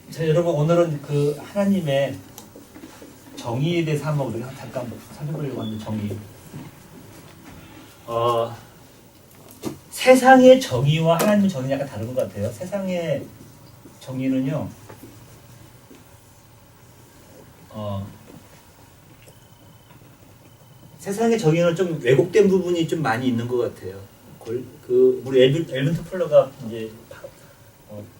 자, 여러분 오늘은 그 하나님의 정의에 대해서 한번 우리가 잠깐 살펴보려고 하는데 정의. 세상의 정의와 하나님의 정의는 약간 다른 것 같아요. 세상의 정의는요, 세상의 정의는 좀 왜곡된 부분이 좀 많이 있는 것 같아요. 우리 엘빈 토플러가 이제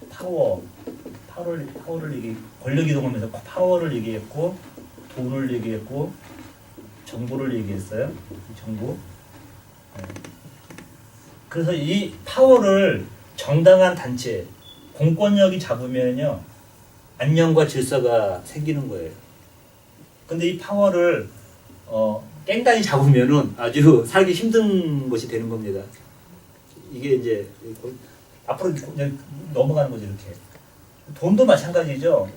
파워를 얘기, 권력 이동하면서 파워를 얘기했고, 돈을 얘기했고, 정보를 얘기했어요. 정보. 그래서 이 파워를 정당한 단체, 공권력이 잡으면요, 안녕과 질서가 생기는 거예요. 근데 이 파워를 깽단이 잡으면은 아주 살기 힘든 것이 되는 겁니다. 이게 이제 앞으로 그냥 넘어가는 거죠, 이렇게. 돈도 마찬가지죠.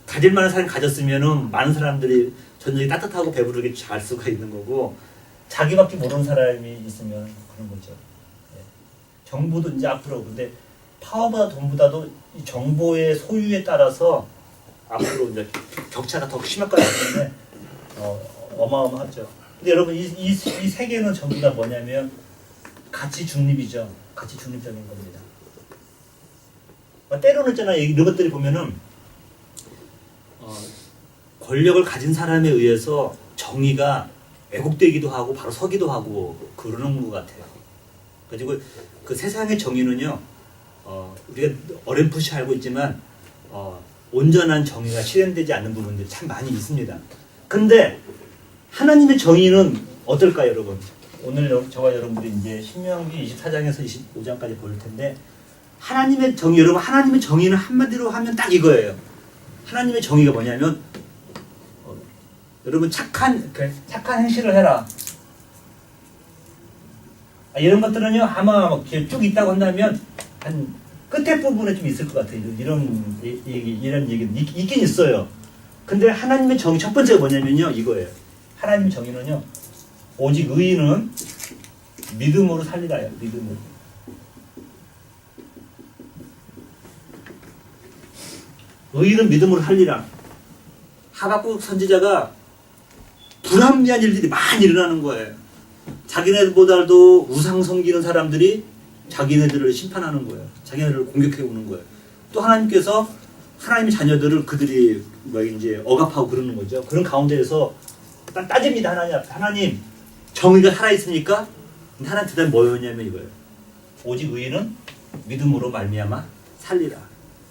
가질 만한 사람이 가졌으면은 많은 사람들이 전쟁이 따뜻하고 배부르게 잘 수가 있는 거고, 자기밖에 모르는 사람이 있으면 그런 거죠. 예. 정보도 이제 앞으로, 근데 파워보다 돈보다도 이 정보의 소유에 따라서 앞으로 이제 격차가 더 심할 것 같은데 어마어마하죠. 근데 여러분 이 세계는 전부 다 뭐냐면 가치 중립이죠. 가치 중립적인 겁니다. 때로는 있잖아요. 이런 것들이 보면은 권력을 가진 사람에 의해서 정의가 왜곡되기도 하고 바로 서기도 하고 그러는 것 같아요. 그리고 그 세상의 정의는요, 우리가 어렴풋이 알고 있지만 온전한 정의가 실현되지 않는 부분들이 참 많이 있습니다. 근데 하나님의 정의는 어떨까요, 여러분? 오늘 저와 여러분들이 이제 신명기 24장에서 25장까지 볼 텐데, 하나님의 정의, 여러분, 하나님의 정의는 한마디로 하면 딱 이거예요. 하나님의 정의가 뭐냐면, 여러분 착한 행실을 해라. 이런 것들은요, 아마 이렇게 쭉 있다고 한다면 한 끝에 부분에 좀 있을 것 같아요. 이런 얘기는 있긴 있어요. 근데 하나님의 정의 첫 번째가 뭐냐면요, 이거예요. 하나님의 정의는요, 오직 의인은 믿음으로 살리라요. 믿음으로. 의인은 믿음으로 살리라. 하박국 선지자가 불합리한 일들이 많이 일어나는 거예요. 자기네들보다도 우상 섬기는 사람들이 자기네들을 심판하는 거예요. 자기네들을 공격해 오는 거예요. 또 하나님께서 하나님의 자녀들을 그들이 이제 억압하고 그러는 거죠. 그런 가운데에서 따집니다. 하나님 앞에. 하나님, 정의가 살아있으니까? 근데 하나님 대답이 뭐였냐면 이거예요. 오직 의인은 믿음으로 말미암아 살리라.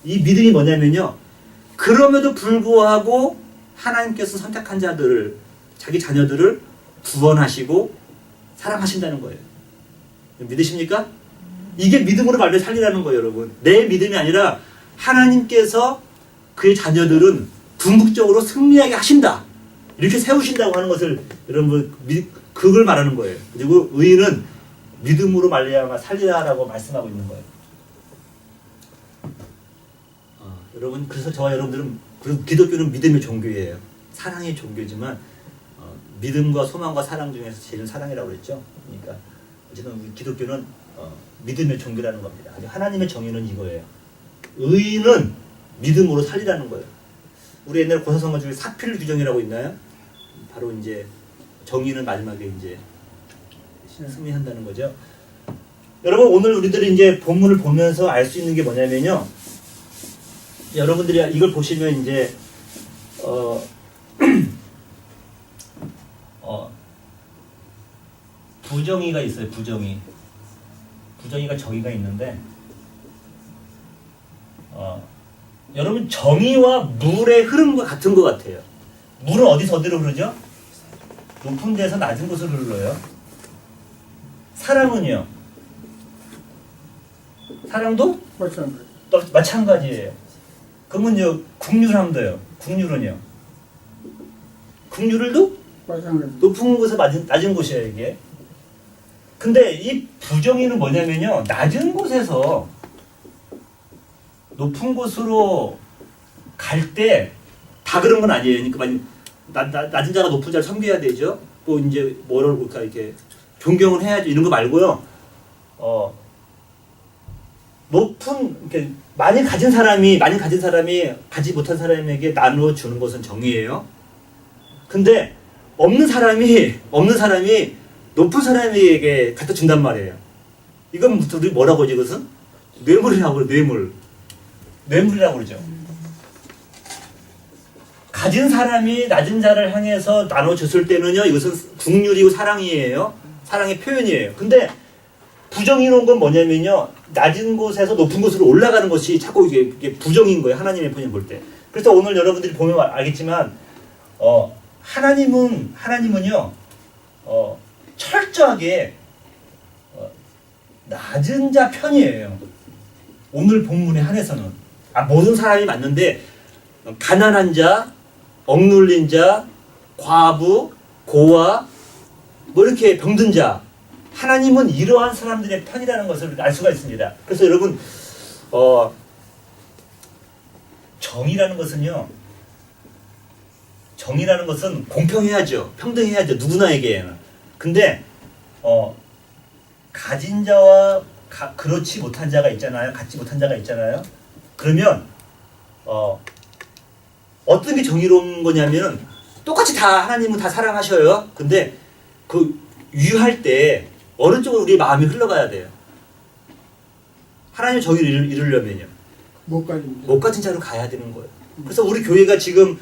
이 믿음이 뭐냐면요, 그럼에도 불구하고 하나님께서 선택한 자들을, 자기 자녀들을 구원하시고 사랑하신다는 거예요. 믿으십니까? 이게 믿음으로 말미암아 살리라는 거예요, 여러분. 내 믿음이 아니라 하나님께서 그의 자녀들은 궁극적으로 승리하게 하신다, 이렇게 세우신다고 하는 것을 여러분 그걸 말하는 거예요. 그리고 의인은 믿음으로 말미암아 살리라라고 말씀하고 있는 거예요. 여러분, 그래서 저와 여러분들은, 그리고 기독교는 믿음의 종교예요. 사랑의 종교지만 믿음과 소망과 사랑 중에서 제일 사랑이라고 그랬죠. 그러니까 어쨌든 우리 기독교는 믿음의 종교라는 겁니다. 하나님의 정의는 이거예요. 의인은 믿음으로 살리라는 거예요. 우리 옛날 고사성어 중에 사필 규정이라고 있나요? 바로 이제 정의는 마지막에 이제 승리한다는 거죠. 여러분, 오늘 우리들이 이제 본문을 보면서 알 수 있는 게 뭐냐면요, 여러분들이 이걸 보시면 이제 부정의가 있어요. 부정의가 정의가 있는데, 여러분, 정의와 물의 흐름과 같은 것 같아요. 물은 어디서 어디로 흐르죠? 높은 데서 낮은 곳으로 흘러요. 사랑은요? 사랑도 마찬가지예요. 그러면 국률함도요. 국률은요? 국률도 높은 곳에서 낮은 곳이에요, 이게. 근데 이 부정의는 뭐냐면요, 낮은 곳에서 높은 곳으로 갈 때 다 그런 건 아니에요. 그러니까 낮은 자가 높은 자를 섬겨야 되죠. 또 이제 뭐라고 볼까, 이렇게 존경을 해야죠. 이런 거 말고요. 높은 이렇게 많이 가진 사람이 가지 못한 사람에게 나누어 주는 것은 정의예요. 근데 없는 사람이 높은 사람에게 갖다 준단 말이에요. 이건 우리 뭐라고 하지 이것은? 뇌물이라고 그래. 뇌물이라고 그러죠. 가진 사람이 낮은 자를 향해서 나눠줬을 때는요, 이것은 국률이고 사랑이에요. 사랑의 표현이에요. 근데 부정이 건 뭐냐면요, 낮은 곳에서 높은 곳으로 올라가는 것이 자꾸 이게 부정인 거예요. 하나님의 표현 볼 때. 그래서 오늘 여러분들이 보면 알겠지만, 하나님은요, 철저하게 낮은 자 편이에요. 오늘 본문에 한해서는. 모든 사람이 맞는데, 가난한 자, 억눌린 자, 과부, 고아, 뭐 이렇게 병든 자, 하나님은 이러한 사람들의 편이라는 것을 알 수가 있습니다. 그래서 여러분, 정의라는 것은 공평해야죠. 평등해야죠. 누구나에게. 근데 가진 자와 그렇지 못한 자가 있잖아요. 갖지 못한 자가 있잖아요. 그러면 어떤 게 정의로운 거냐면 똑같이 다 하나님은 다 사랑하셔요. 근데 그 유할 때 어느 쪽으로 우리의 마음이 흘러가야 돼요. 하나님의 정의를 이루려면요. 못 가진 자로 가야 되는 거예요. 그래서 우리 교회가 지금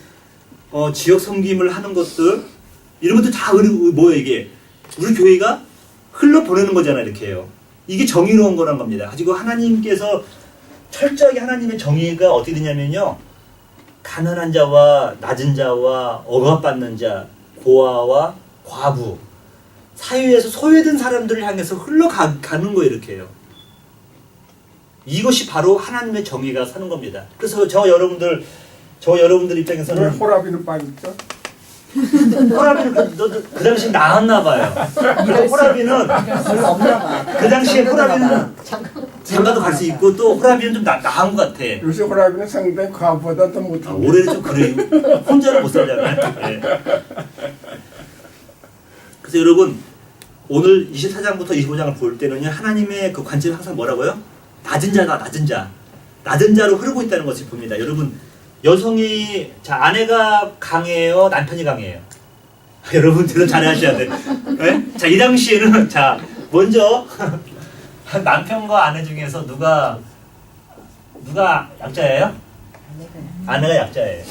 지역 섬김을 하는 것들 이런 것들 다 뭐예요 이게? 우리 교회가 흘러보내는 거잖아요. 이렇게 해요. 이게 정의로운 거란 겁니다. 가지고 하나님께서 철저하게 하나님의 정의가 어떻게 되냐면요. 가난한 자와 낮은 자와 억압받는 자, 고아와 과부, 사회에서 소외된 사람들을 향해서 흘러가는 거예요. 이렇게 해요. 이것이 바로 하나님의 정의가 사는 겁니다. 그래서 저 여러분들 입장에서는 호라비는 빠졌죠? 호라비는 그 당시에 나왔나 봐요. 호라비는 별로 없나 봐. 그 당시에 호라비는 장가도 갈 수 있고 또 호라비는 좀 나은 것 같아. 요새 호라비는 상당히 과보다 더 못한데. 올해는 좀 그래요. 혼자는 못 살잖아요. 네. 그래서 여러분 오늘 24장부터 25장을 볼 때는요, 하나님의 그 관점이 항상 뭐라고요? 낮은 자다, 낮은 자. 낮은 자로 흐르고 있다는 것을 봅니다. 여러분, 여성이, 아내가 강해요? 남편이 강해요? 여러분들은 잘하셔야 돼. 네? 자, 이 당시에는, 먼저, 남편과 아내 중에서 누가 약자예요? 아내가 약자예요.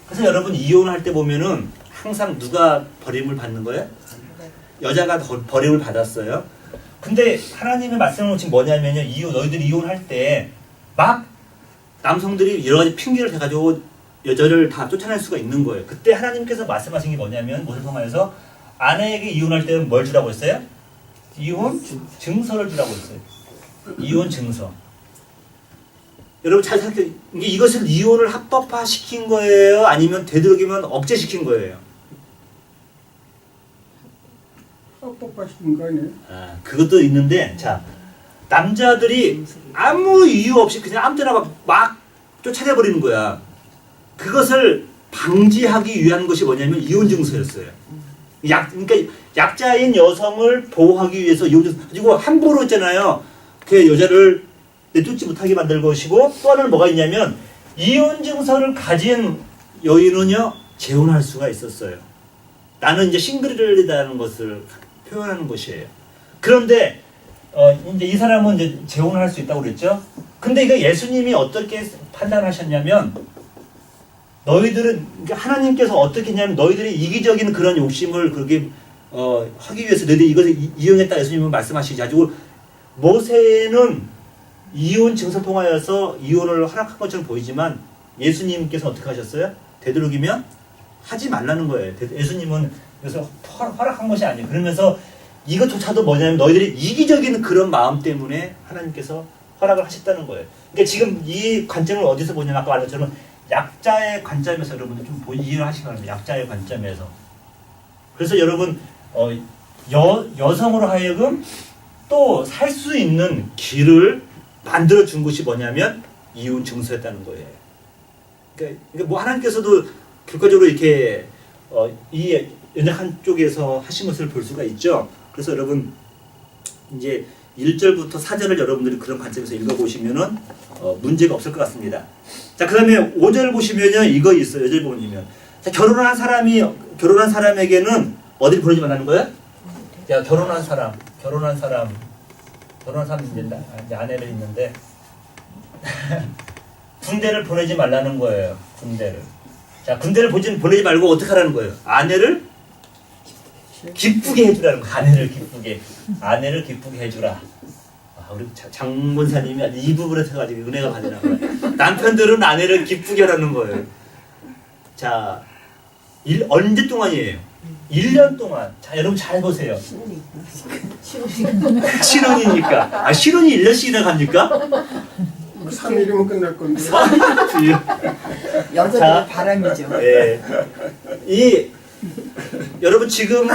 그래서 여러분, 이혼할 때 보면은 항상 누가 버림을 받는 거예요? 여자가 버림을 받았어요. 근데 하나님의 말씀은 지금 뭐냐면요. 너희들이 이혼할 때 막 남성들이 여러 가지 핑계를 대가지고 여자를 다 쫓아낼 수가 있는 거예요. 그때 하나님께서 말씀하신 게 뭐냐면 모세 통하여서 아내에게 이혼할 때는 뭘 주라고 했어요? 이혼 증서를 주라고 했어요. 이혼 증서. 여러분 잘 생각해. 이것을 이혼을 합법화 시킨 거예요? 아니면 되도록이면 억제시킨 거예요? 합법화시킨 거 아니에요? 그것도 있는데, 남자들이 아무 이유 없이 그냥 아무 때나 막 쫓아내버리는 거야. 그것을 방지하기 위한 것이 뭐냐면 이혼 증서였어요. 그러니까 약자인 여성을 보호하기 위해서 이혼 증서 가지고 함부로 있잖아요. 그 여자를 내쫓지 못하게 만들 것이고, 또 하나는 뭐가 있냐면 이혼 증서를 가진 여인은요 재혼할 수가 있었어요. 나는 이제 싱글이라는 것을 표현하는 것이에요. 그런데 이제 이 사람은 이제 재혼을 할 수 있다고 그랬죠. 근데 이거 예수님이 어떻게 판단하셨냐면, 그러니까 하나님께서 어떻게 했냐면 너희들이 이기적인 그런 욕심을 그렇게 하기 위해서 너희들이 이것을 이용했다 예수님은 말씀하시지. 가지고 모세는 이혼 증서 통하여서 이혼을 허락한 것처럼 보이지만 예수님께서 어떻게 하셨어요? 되도록이면 하지 말라는 거예요. 예수님은 그래서 허락한 것이 아니에요. 그러면서 이것조차도 뭐냐면 너희들이 이기적인 그런 마음 때문에 하나님께서 허락을 하셨다는 거예요. 그러니까 지금 이 관점을 어디서 보냐면 아까 말한 것처럼 약자의 관점에서 여러분들 좀 이해를 하시기 바랍니다. 약자의 관점에서. 그래서 여러분 여성으로 하여금 또 살 수 있는 길을 만들어 준 것이 뭐냐면 이혼 증서였다는 거예요. 그러니까 뭐 하나님께서도 결과적으로 이렇게 이 연약한 쪽에서 하신 것을 볼 수가 있죠. 그래서 여러분 이제 1절부터 4절을 여러분들이 그런 관점에서 읽어보시면은 문제가 없을 것 같습니다. 자, 그 다음에 5절 보시면요, 이거 있어요. 5절 보시면. 자, 결혼한 사람에게는 어디를 보내지 말라는 거예요? 자, 결혼한 사람 이제 아내를 있는데, 군대를 보내지 말라는 거예요. 군대를. 자, 군대를 보내지 말고 어떻게 하라는 거예요? 아내를 기쁘게 해주라는 거예요. 아내를 기쁘게 해주라. 우리 장문사님이 아주 이 부분에서 가지고 은혜가 받으나 봐요. 남편들은 아내를 기쁘게 하라는 거예요. 자, 언제 동안이에요? 1년 동안. 자, 여러분 잘 보세요. 신혼이니까. 아, 신혼이 1년씩이나 갑니까? 3일이면 끝날 건데. 여자들의 바람이죠. 예. 여러분 지금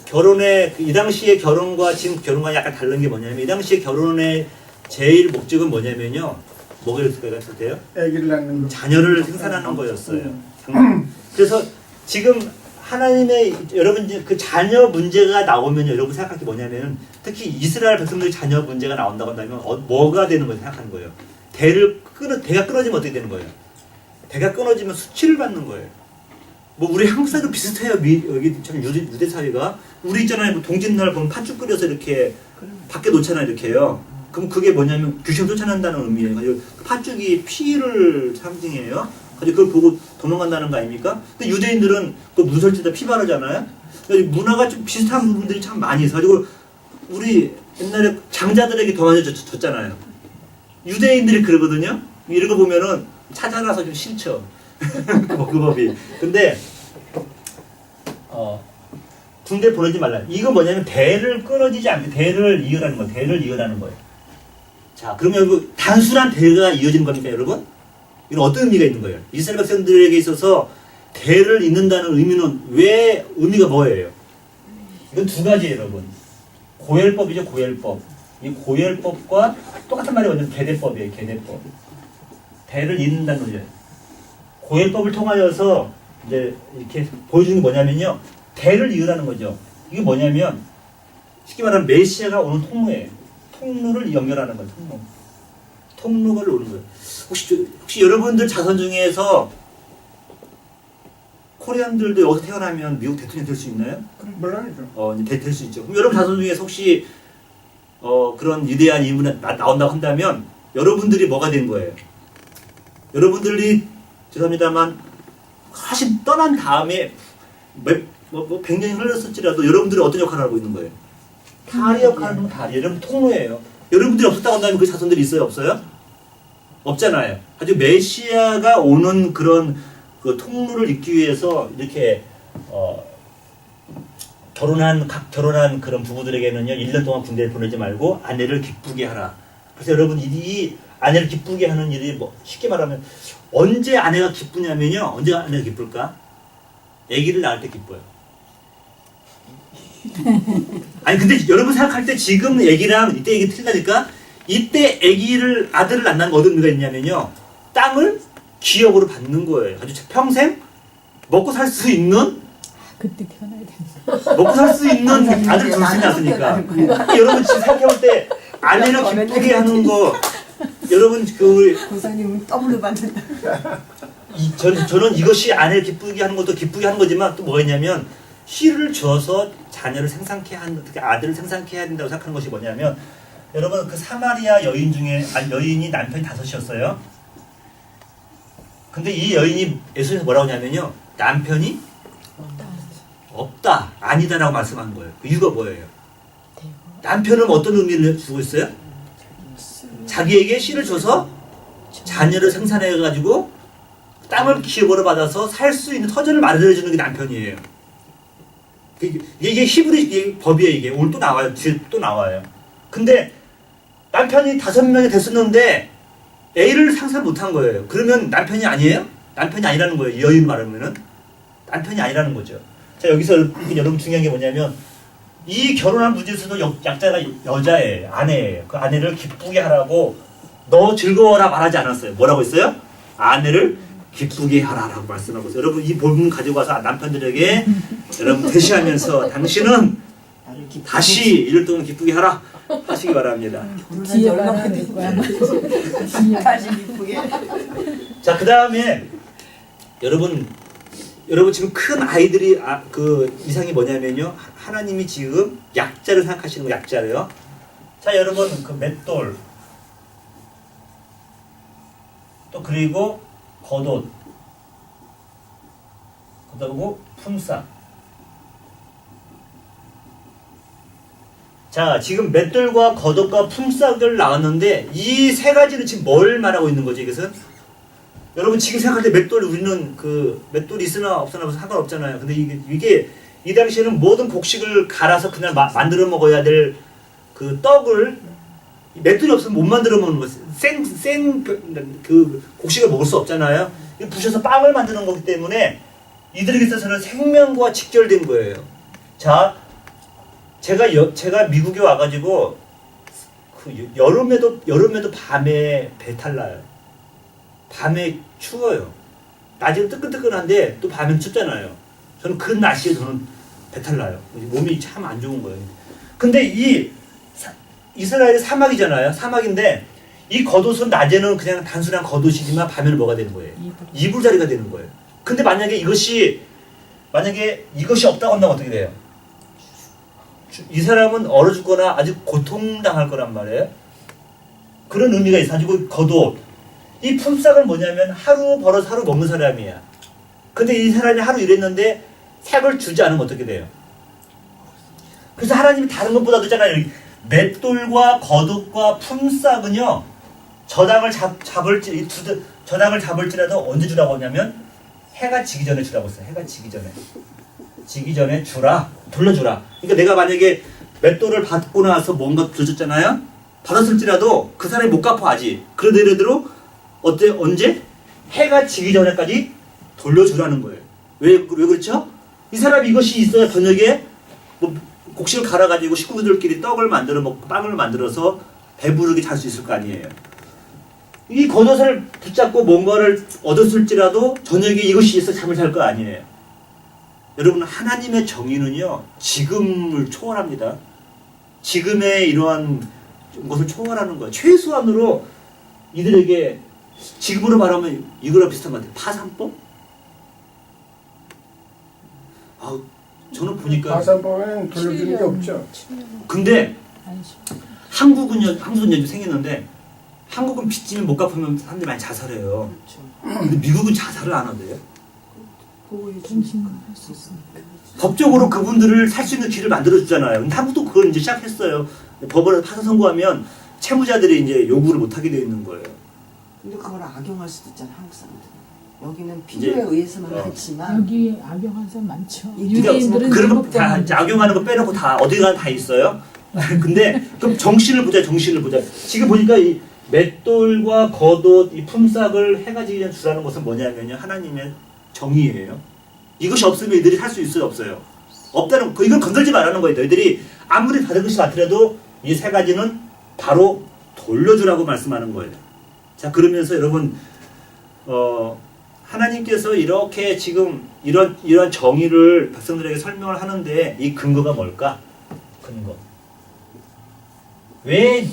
결혼의 이 당시의 결혼과 지금 결혼과 약간 다른 게 뭐냐면, 이 당시의 결혼의 제일 목적은 뭐냐면요. 뭐가 있을까요? 아기를 낳는 거. 자녀를 생산하는 거였어요. 그래서 지금 하나님의 여러분 이제 그 자녀 문제가 나오면 여러분 생각할 게 뭐냐면, 특히 이스라엘 백성들의 자녀 문제가 나온다고 한다면 뭐가 되는 거예요? 생각하는 거예요. 대가 끊어지면 어떻게 되는 거예요? 대가 끊어지면 수치를 받는 거예요. 뭐 우리 한국 사회도 비슷해요. 여기 참 유대 사회가. 우리 있잖아요. 뭐 동짓날 보면 팥죽 끓여서 이렇게 밖에 놓잖아요. 이렇게요. 그럼 그게 뭐냐면 귀신 쫓아낸다는 의미예요. 가지고 팥죽이 피를 상징해요. 가지고 그걸 보고 도망간다는 거 아닙니까? 근데 유대인들은 그 문설주에다 피 바르잖아요. 그러니까 문화가 좀 비슷한 부분들이 참 많이 있어. 가지고 우리 옛날에 장자들에게 도망쳐 줬잖아요. 유대인들이 그러거든요. 이런 거 보면은 찾아나서 좀 싫죠. 그 법이. 근데 군대 보내지 말라. 이거 뭐냐면 대를 끊어지지 않게 대를 이어라는 거예요. 대를 이어라는 거예요. 자, 그러면 여러분 단순한 대가 이어지는 겁니까, 여러분? 이건 어떤 의미가 있는 거예요? 이스라엘 백성들에게 있어서 대를 잇는다는 의미는 의미가 뭐예요? 이건 두 가지예요, 여러분. 고열법이죠, 고열법. 이 고열법과 똑같은 말이 완전 계대법이에요, 계대법. 대를 잇는다는 거죠. 고열법을 통하여서 이제 이렇게 보여주는 게 뭐냐면요. 대를 이으라는 거죠. 이게 뭐냐면 쉽게 말하면 메시아가 오는 통로예요. 통로를 연결하는 거예요. 통로를 오는 거예요. 혹시 여러분들 자손 중에서 코리안들도 여기서 태어나면 미국 대통령 될 수 있나요? 물론이죠. 될 수 있죠. 그럼 여러분 자손 중에서 혹시 그런 위대한 인물이 나온다고 한다면 여러분들이 뭐가 된 거예요? 여러분들이 죄송합니다만 훨씬 떠난 다음에 100년이 흘렀을지라도 여러분들이 어떤 역할을 하고 있는 거예요? 다리 역할을 하는 건 다리. 여러분 통로예요. 여러분들이 없었다고 한다면 그 자손들이 있어요? 없어요? 없잖아요. 아주 메시아가 오는 그런 그 통로를 잇기 위해서 이렇게 결혼한 그런 부부들에게는요, 1년 동안 군대에 보내지 말고 아내를 기쁘게 하라. 그래서 여러분 이 아내를 기쁘게 하는 일이 뭐 쉽게 말하면 언제 아내가 기쁘냐면요. 언제 아내가 기쁠까? 아기를 낳을 때 기뻐요. 아니 근데 여러분 생각할 때 지금 아기랑 이때 아기 틀리다니까. 이때 아들을 낳는 어떤 의미가 있냐면요. 땅을 기업으로 받는 거예요. 아주 평생 먹고 살 수 있는 그때 태어나야 돼. 먹고 살 수 있는 아들 둘씩 낳았으니까. 여러분 지금 생각해볼 때 아내를 기쁘게 하는 거 여러분 고사님은 더블로 받는다. 저는 이것이 아내를 기쁘게 하는 것도 기쁘게 하는 거지만 또 뭐가 있냐면 씨를 줘서 자녀를 생산케 하는 특히 아들을 생산케 해야 된다고 생각하는 것이 뭐냐면 여러분 그 사마리아 여인 중에 여인이 남편이 5이었어요. 근데 이 여인이 예수님께서 뭐라고 하냐면요. 남편이 없다. 아니다라고 말씀한 거예요. 그 이유가 뭐예요? 남편은 어떤 의미를 주고 있어요? 자기에게 씨를 줘서 자녀를 생산해가지고 땅을 기업으로 받아서 살 수 있는 터전을 마련해주는 게 남편이에요. 이게 히브리 법이에요. 이게 오늘 또 나와요. 뒤에 또 나와요. 근데 남편이 5명이 됐었는데 애를 상상 못한 거예요. 그러면 남편이 아니에요? 남편이 아니라는 거예요. 여인 말하면은 남편이 아니라는 거죠. 자, 여기서 여러분 중요한 게 뭐냐면 이 결혼한 문제에서도 약자가 여자예요. 아내예요. 그 아내를 기쁘게 하라고 너 즐거워라 말하지 않았어요. 뭐라고 했어요? 아내를 기쁘게 하라라고 말씀하고 있어요. 여러분 이 본문 가지고 와서 남편들에게 여러분 대시하면서 당신은 다시 1년 동안 기쁘게 하라. 하시기 바랍니다. 뒤에 말하는 거야. 다시 이쁘게. 자, 그 다음에 여러분 지금 큰 아이들이 그 이상이 뭐냐면요, 하나님이 지금 약자를 생각하시는 거, 약자래요. 자, 여러분 그 맷돌, 또 그리고 겉옷, 그리고 품삯. 자, 지금 맷돌과 겉옷과 품삯을 나왔는데 이 세 가지는 지금 뭘 말하고 있는 거죠, 이것은? 여러분 지금 생각할 때 맷돌, 우리는 그 맷돌이 있으나 없으나 상관없잖아요. 근데 이게 이 당시에는 모든 곡식을 갈아서 그날 만들어 먹어야 될 그 떡을 맷돌이 없으면 못 만들어 먹는 거예요. 그 곡식을 먹을 수 없잖아요. 부셔서 빵을 만드는 거기 때문에 이들에게 있어서는 생명과 직결된 거예요. 자, 제가 미국에 와가지고 그 여름에도 밤에 배탈 나요. 밤에 추워요. 낮에는 뜨끈뜨끈한데 또 밤엔 춥잖아요. 저는 그 날씨에 저는 배탈 나요. 몸이 참 안 좋은 거예요. 근데 이스라엘이 사막이잖아요. 사막인데 이 겉옷은 낮에는 그냥 단순한 겉옷이지만 밤에는 뭐가 되는 거예요? 이불자리가 되는 거예요. 근데 만약에 이것이 없다고 한다면 어떻게 돼요? 이 사람은 얼어 죽거나 아주 고통당할 거란 말이에요. 그런 의미가 있어가지고 겉옷. 이 품삯은 뭐냐면 하루 벌어서 하루 먹는 사람이야. 근데 이 사람이 하루 일했는데 삭을 주지 않으면 어떻게 돼요? 그래서 하나님이 다른 것보다도 있잖아요. 맷돌과 겉옷과 품삯은요, 저당을 잡을지라도 언제 주라고 하냐면 해가 지기 전에 주라고 했어요. 해가 지기 전에 주라, 돌려주라. 그러니까 내가 만약에 맷돌을 받고 나서 뭔가 들어줬잖아요. 받았을지라도 그 사람이 못 갚아 아직. 그러더라도 언제? 해가 지기 전에까지 돌려주라는 거예요. 왜 그렇죠? 이 사람이 이것이 있어야 저녁에 뭐 곡식을 갈아가지고 식구들끼리 떡을 만들어 먹고 빵을 만들어서 배부르게 잘 수 있을 거 아니에요. 이 겉옷을 붙잡고 뭔가를 얻었을지라도 저녁에 이것이 있어 잠을 잘 거 아니에요. 여러분, 하나님의 정의는요, 지금을 초월합니다. 지금의 이러한 것을 초월하는 거예요. 최소한으로 이들에게 지금으로 말하면 이거랑 비슷한 것 같아요. 파산법? 저는 보니까 파산법에는 돌려주는 게 없죠. 근데 한국은 생겼는데 한국은 빚지면 못 갚으면 사람들이 많이 자살해요. 근데 미국은 자살을 안 한대요. 법적으로 그분들을 살 수 있는 길을 만들어주잖아요. 근데 한국도 그걸 이제 시작했어요. 법원에서 파산 선고하면 채무자들이 이제 요구를 못 하게 되어 있는 거예요. 근데 그걸 악용할 수도 있잖아, 한국 사람들은. 여기는 필요에 의해서만 하지만 여기 악용한 사람 많죠. 그러니까 유대인들은 그런 거 다 악용하는 거 빼놓고 다 어디 가나 다 있어요. 근데 그럼 정신을 보자. 지금 보니까 이 맷돌과 겉옷, 이 품삯을 해가 지기 전에 주라는 것은 뭐냐면요, 하나님의 정의예요. 이것이 없으면 이들이 살 수 있어요, 없어요? 없다는 거. 이건 건들지 말라는 거예요. 너희들이 아무리 받은 것이 같더라도 이 세 가지는 바로 돌려주라고 말씀하는 거예요. 자, 그러면서 여러분, 하나님께서 이렇게 지금 이런 정의를 백성들에게 설명을 하는데 이 근거가 뭘까? 근거. 왜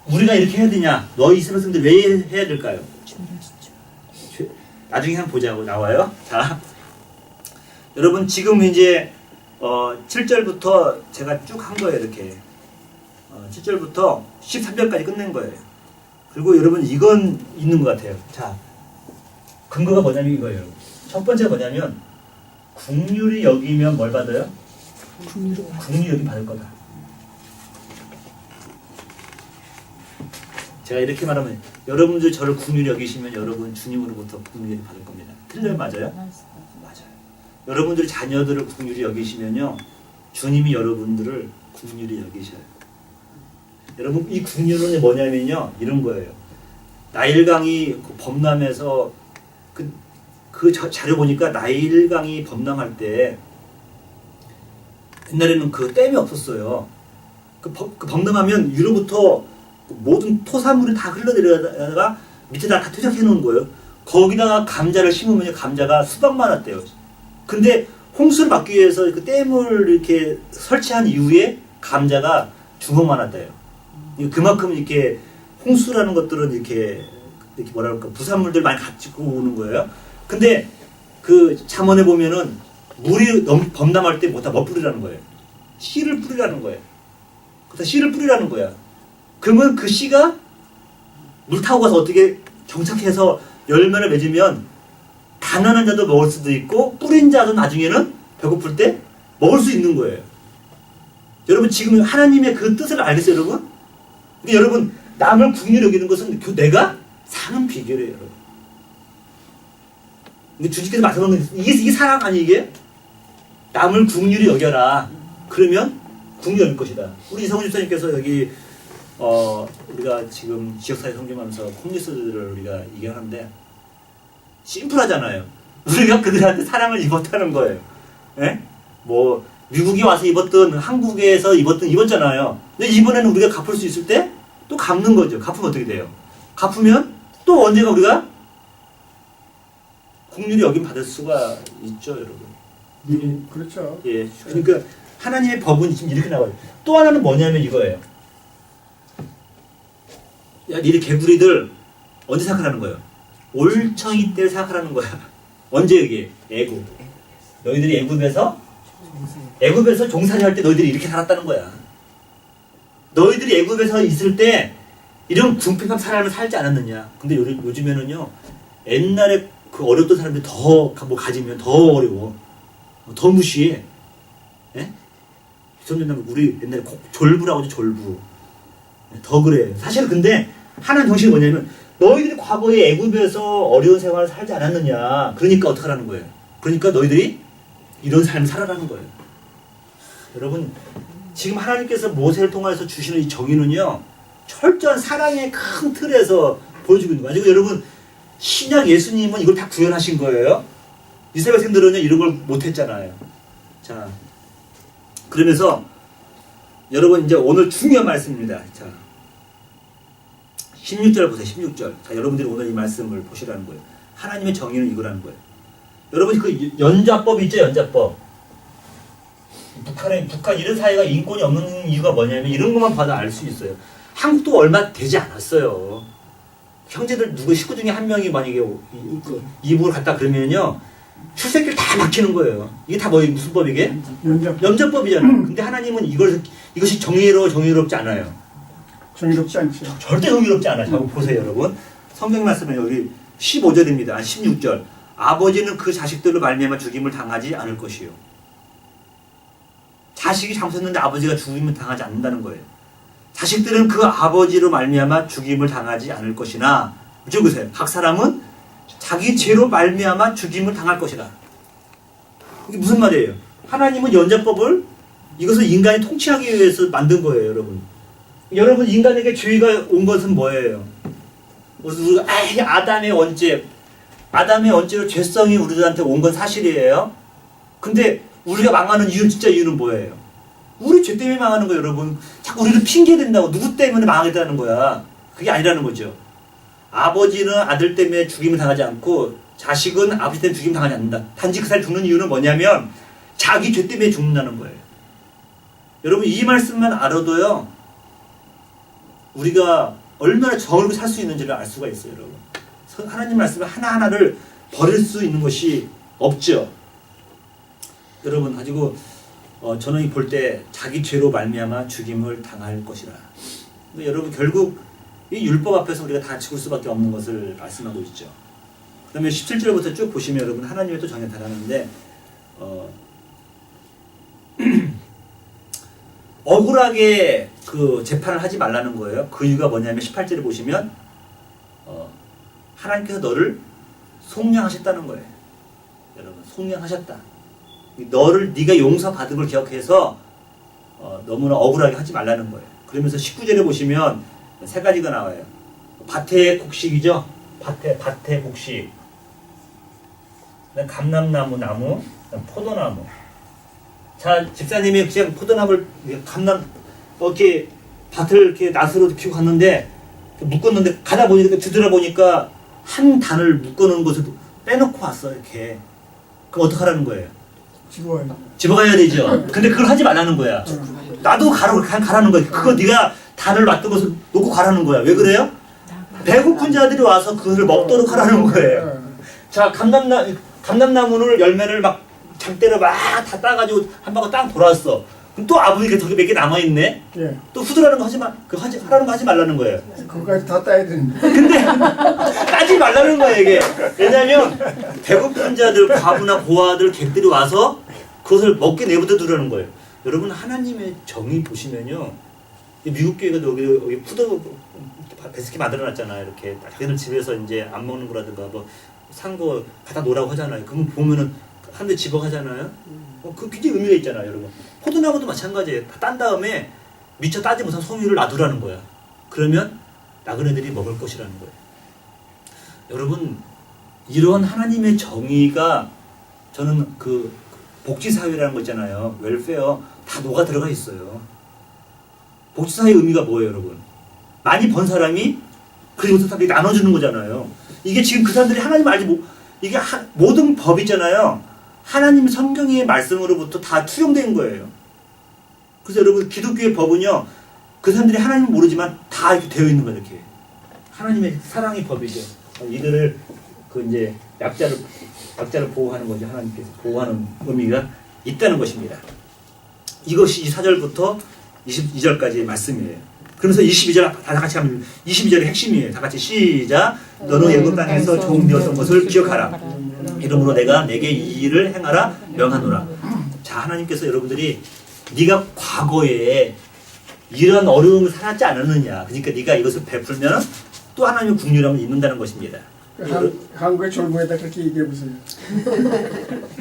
우리가 이렇게 해야 되냐? 너희 이스라엘 백성들 왜 해야 될까요? 나중에 한번 보자고 나와요. 자, 여러분 지금 이제 7절부터 제가 쭉 한 거예요. 이렇게 7절부터 13절까지 끝낸 거예요. 그리고 여러분 이건 있는 것 같아요. 자, 근거가 뭐냐면 이거예요. 첫 번째가 뭐냐면 긍휼히 여기면 뭘 받아요? 긍휼히 여기 받을 거다. 제가 이렇게 말하면 여러분들 저를 긍휼히 여기시면 여러분 주님으로부터 긍휼히 받을 겁니다. 틀려요? 맞아요? 맞아요. 여러분들이 자녀들을 긍휼히 여기시면요, 주님이 여러분들을 긍휼히 여기셔요. 여러분, 이 긍휼은 뭐냐면요, 이런 거예요. 나일강이 범람해서 그 자료 보니까 나일강이 범람할 때 옛날에는 그 댐이 없었어요. 그 범람하면 위로부터 모든 토사물이 다 흘러내려다가 밑에다 다 퇴적해 놓은 거예요. 거기다가 감자를 심으면 감자가 수박만 왔대요. 근데 홍수를 막기 위해서 그 댐을 이렇게 설치한 이후에 감자가 주먹만 왔대요. 그만큼 이렇게 홍수라는 것들은 이렇게 뭐라 그럴까 부산물들 많이 가지고 오는 거예요. 근데 그 잠언에 보면은 물이 너무 범람할 때 뭐다 뭐 뿌리라는 거예요. 씨를 뿌리라는 거예요. 그다 씨를 뿌리라는 거야. 그러면 그 씨가 물 타고 가서 어떻게 정착해서 열매를 맺으면 가난한 자도 먹을 수도 있고 뿌린 자도 나중에는 배고플 때 먹을 수 있는 거예요. 여러분 지금 하나님의 그 뜻을 알겠어요, 여러분? 그러니까 여러분 남을 긍휼히 여기는 것은 내가 사는 비결이에요, 여러분. 근데 주님께서 말씀하는 이게 사랑 아니 이게? 남을 긍휼히 여겨라. 그러면 긍휼히 여길 것이다. 우리 이성훈 집사님께서 여기 우리가 지금 지역사회 성김하면서 홈리스들을 우리가 얘기하는데 심플하잖아요. 우리가 그들한테 사랑을 입었다는 거예요. 예? 뭐 미국이 와서 입었든 한국에서 입었잖아요. 근데 이번에는 우리가 갚을 수 있을 때 또 갚는 거죠. 갚으면 어떻게 돼요? 갚으면 또 언제가 우리가 긍휼히 여김 받을 수가 있죠, 여러분. 그렇죠. 예. 그러니까 하나님의 법은 지금 이렇게 나와요. 또 하나는 뭐냐면 이거예요. 야, 니네 개구리들 언제 생각하라는 거예요? 올청이 때 생각하라는 거야. 언제 이게? 애굽. 너희들이 애굽에서 종살이 할 때 너희들이 이렇게 살았다는 거야. 너희들이 애굽에서 있을 때 이런 궁핍한 삶을 살지 않았느냐. 근데 요즘에는요. 옛날에 그 어렸던 사람들이 더 뭐 가지면 더 어려워. 더 무시해. 예? 기성전남 우리 옛날에 졸부라고 하죠, 졸부. 더 그래. 사실 근데 하나님 정신이 뭐냐면 너희들이 과거에 애굽에서 어려운 생활을 살지 않았느냐. 그러니까 어떡하라는 거예요. 그러니까 너희들이 이런 삶을 살아라는 거예요. 여러분 지금 하나님께서 모세를 통해서 주시는 이 정의는요. 철저한 사랑의 큰 틀에서 보여주고 있는 거예요. 그리고 여러분 신약 예수님은 이걸 다 구현하신 거예요. 이스라엘 백성들은요 이런 걸 못했잖아요. 자, 그러면서 여러분 이제 오늘 중요한 말씀입니다. 자, 16절 보세요. 16절. 자, 여러분들이 오늘 이 말씀을 보시라는 거예요. 하나님의 정의는 이거라는 거예요. 여러분 그 연좌법 있죠, 연좌법. 북한 이런 사회가 인권이 없는 이유가 뭐냐면 이런 것만 봐도 알 수 있어요. 한국도 얼마 되지 않았어요. 형제들 누구 식구 중에 한 명이 만약에 이북을 갔다 그러면요 출세길 다 막히는 거예요. 이게 다 무슨 법 이게? 연좌법이잖아요. 근데 하나님은 이것이 정의롭지 않아요. 정의롭지 않죠. 절대 정의롭지 않아요. 자, 보세요, 여러분. 성경 말씀은 여기 15절입니다. 16절. 아버지는 그 자식들로 말미암아 죽임을 당하지 않을 것이요. 자식이 잘못했는데 아버지가 죽임을 당하지 않는다는 거예요. 자식들은 그 아버지로 말미암아 죽임을 당하지 않을 것이나 보세요. 각 사람은 자기 죄로 말미암아 죽임을 당할 것이다. 이게 무슨 말이에요? 하나님은 연좌법을 이것을 인간이 통치하기 위해서 만든 거예요, 여러분. 여러분 인간에게 죄가 온 것은 뭐예요? 우리가 아담의 원죄로 죄성이 우리들한테 온 건 사실이에요. 근데 우리가 망하는 이유는 뭐예요? 우리 죄 때문에 망하는 거예요, 여러분. 자꾸 우리를 핑계댄다고. 누구 때문에 망하겠다는 거야. 그게 아니라는 거죠. 아버지는 아들 때문에 죽임을 당하지 않고 자식은 아버지 때문에 죽임을 당하지 않는다. 단지 그 사람이 죽는 이유는 뭐냐면 자기 죄 때문에 죽는다는 거예요. 여러분 이 말씀만 알아도요. 우리가 얼마나 정의롭게 살 수 있는지를 알 수가 있어요, 여러분. 하나님 말씀을 하나하나를 버릴 수 있는 것이 없죠. 여러분 가지고 저는 볼 때 자기 죄로 말미암아 죽임을 당할 것이라. 그러니까 여러분 결국 이 율법 앞에서 우리가 다 죽을 수밖에 없는 것을 말씀하고 있죠. 그 다음에 17절부터 쭉 보시면 여러분 하나님의 또 정의가 달하는데 억울하게 그 재판을 하지 말라는 거예요. 그 이유가 뭐냐면 18절에 보시면 하나님께서 너를 속량하셨다는 거예요. 여러분 속량하셨다. 네가 용서받은 걸 기억해서 너무나 억울하게 하지 말라는 거예요. 그러면서 19절에 보시면 세 가지가 나와요. 밭의 곡식이죠. 밭의 곡식. 감람나무, 포도나무. 자, 집사님이 그냥 포도나무를 이렇게 밭을 이렇게 낫으로 키우고 갔는데 묶었는데 가다 보니까 뒤돌아보니까 한 단을 묶어놓은 것을 빼놓고 왔어 이렇게. 그럼 어떡하라는 거예요? 집어가야 되죠. 근데 그걸 하지 말라는 거야. 나도 가라는 거야. 그거 네가 단을 놨던 것을 놓고 가라는 거야. 왜 그래요? 배고픈 자들이 와서 그것을 먹도록 하라는 거예요. 자, 감람나무를 열매를 막 장대로 막 다 따가지고 한 바퀴 딱 돌았어. 그럼 또 아버지가 저기 몇 개 남아있네? 예. 또 후들하는 거 하라는 거 하지 말라는 거예요. 그거까지 다 따야 되는데. 근데 따지 말라는 거예요, 이게. 왜냐면 배고픈 자들, 과부나 고아들, 객들이 와서 그것을 먹게 내버려 두라는 거예요. 여러분, 하나님의 정의 보시면요. 미국 교회가 여기 푸드 베스킨 만들어놨잖아요. 이렇게 자기들 집에서 이제 안 먹는 거라든가 뭐 산 거 갖다 놓으라고 하잖아요. 그러면 보면은 한 대 집어가잖아요. 그 굉장히 의미가 있잖아요, 여러분. 포도나무도 마찬가지예요. 다 딴 다음에 미처 따지 못한 송이를 놔두라는 거야. 그러면 나그네들이 먹을 것이라는 거예요. 여러분, 이런 하나님의 정의가 저는 그 복지사회라는 거 있잖아요. 웰페어 다 녹아 들어가 있어요. 복지사회의 의미가 뭐예요, 여러분? 많이 번 사람이 그리고 사람들이 나눠주는 거잖아요. 이게 지금 그 사람들이 하나님을 알지 못, 이게 모든 법 있잖아요. 하나님 성경의 말씀으로부터 다 투영된 거예요. 그래서 여러분, 기독교의 법은요, 그 사람들이 하나님을 모르지만 다 이렇게 되어 있는 거예요, 이렇게. 하나님의 사랑의 법이죠. 이들을 그 이제 약자를 보호하는 거죠. 하나님께서 보호하는 의미가 있다는 것입니다. 이것이 4절부터 22절까지의 말씀이에요. 그래서 22절 다 같이 하면 22절의 핵심이에요. 다 같이 시작. 너는 애굽 땅에서 종되었던 것을 기억하라. 이러므로 내가 내게 이 일을 행하라 명하노라. 자, 하나님께서 여러분들이 네가 과거에 이런 어려움을 살았지 않았느냐. 그러니까 네가 이것을 베풀면 또 하나님의 국률함을 입는다는 것입니다. 한국의 졸부에다 그렇게 얘기해 보세요.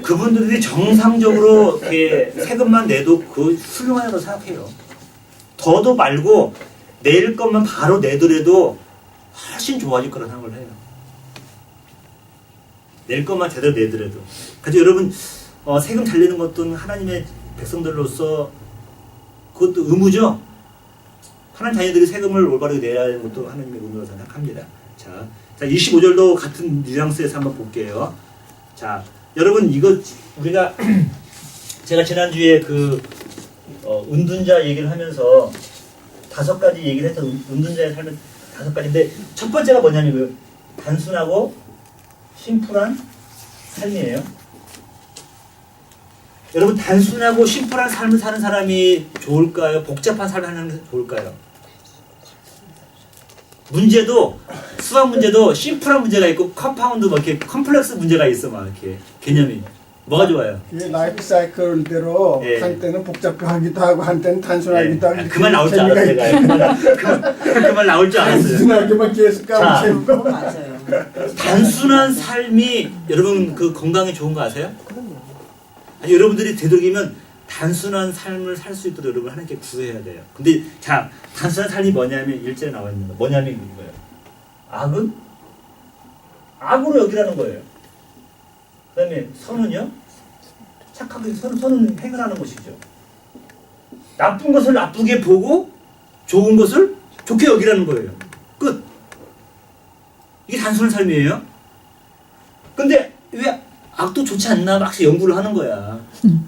그분들이 정상적으로 이렇게 세금만 내도 그 훌륭하다고 생각해요. 더도 말고 낼 것만 바로 내더라도 훨씬 좋아질 거라고 생각을 해요. 낼 것만 제대로 내더라도. 그래서 여러분, 세금 잘 내는 것도 하나님의 백성들로서 그것도 의무죠. 하나님 자녀들이 세금을 올바르게 내야 하는 것도 하나님의 의무라고 생각합니다. 자, 25절도 같은 뉘앙스에서 한번 볼게요. 자, 여러분, 이거 우리가 제가 지난주에 그 은둔자 얘기를 하면서 5가지 얘기를 해서 은둔자의 삶은 5가지인데 첫 번째가 뭐냐면 그 단순하고 심플한 삶이에요. 여러분, 단순하고 심플한 삶을 사는 사람이 좋을까요? 복잡한 삶을 사는 게 좋을까요? 문제도 수학 문제도 심플한 문제가 있고 컴파운드 뭐 이렇게 컴플렉스 문제가 있어 막 이렇게 개념이 뭐가 좋아요? 이게 라이프 사이클대로 예. 한때는 복잡하기도 하고 한때는 단순하기도 하고. 그만 나올 줄 알았어요. 제가 그만 나올 줄 알았어요. 단순하게만 계속 자. 까먹고. 맞아요. 단순한 삶이 여러분 그 건강에 좋은 거 아세요? 그럼요. 아니, 여러분들이 되도록이면 단순한 삶을 살 수 있도록 여러분 하나님께 구해야 돼요. 근데 자, 단순한 삶이 뭐냐면 1절에 나와 있는 거. 뭐냐면 이거예요. 악은 악으로 여기라는 거예요. 그 다음에 선은요? 착하게 선은 행하는 것이죠. 나쁜 것을 나쁘게 보고 좋은 것을 좋게 여기라는 거예요. 끝. 이게 단순한 삶이에요. 근데 왜 악도 좋지 않나 막 연구를 하는 거야.